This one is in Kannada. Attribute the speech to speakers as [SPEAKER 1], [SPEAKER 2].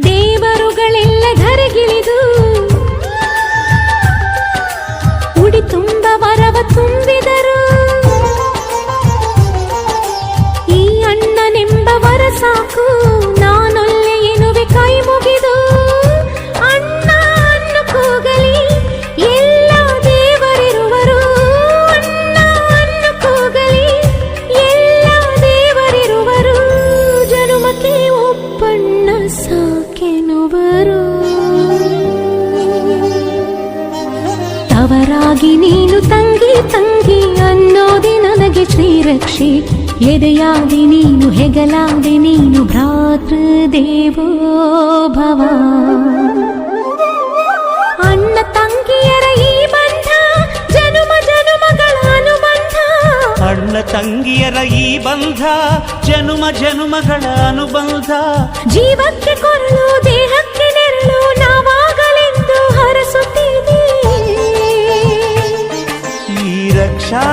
[SPEAKER 1] ದೇವರುಗಳೆಲ್ಲ ಧರೆಗಿಳಿದು ಉಡಿ ತುಂಬ ವರವ ತುಂಬಿದರು. ಈ ಅಣ್ಣನೆಂಬ ವರ ಸಾಕು, ನಾನೊಲ್ಲೆ ಎನ್ನುವೆ ಕೈ ಮುಗಿದು. ಅಣ್ಣ ಅನ್ನು ಕೂಗಲಿ ಎಲ್ಲ ದೇವರಿರುವರು, ಅಣ್ಣ ಅನ್ನು ಕೂಗಲಿ ಎಲ್ಲ ದೇವರಿರುವರು. ಜನುಮಕ್ಕೆ ಒಬ್ಬಣ್ಣ ಸಾಕೆನುವರು. ತವರಾಗಿ ನೀನು ತಂಗಿ ತಂಗಿ ಅನ್ನೋದೆ ನನಗೆ ಶ್ರೀರಕ್ಷೆ. ಎದೆಯಾದಿ ನೀನು ಹೆಗಲಾದೆ ನೀನು ಭ್ರಾತೃದೇವೋ ಭವ. ಅಣ್ಣ ತಂಗಿಯರ ಈ ಬಂಧ ಜನುಮ ಜನುಮಗಳ ಅನುಬಂಧ.
[SPEAKER 2] ಅಣ್ಣ ತಂಗಿಯರ ಈ ಬಂಧ ಜನುಮ ಜನುಮಗಳ ಅನುಬಂಧ.
[SPEAKER 1] ಜೀವಕ್ಕೆ ಕೊರಳು ದೇಹಕ್ಕೆ ನೆರಳು ನಾವಾಗಲೆಂದು ಹರಸುತ್ತೀವಿ.
[SPEAKER 2] ಈ ರಕ್ಷಾ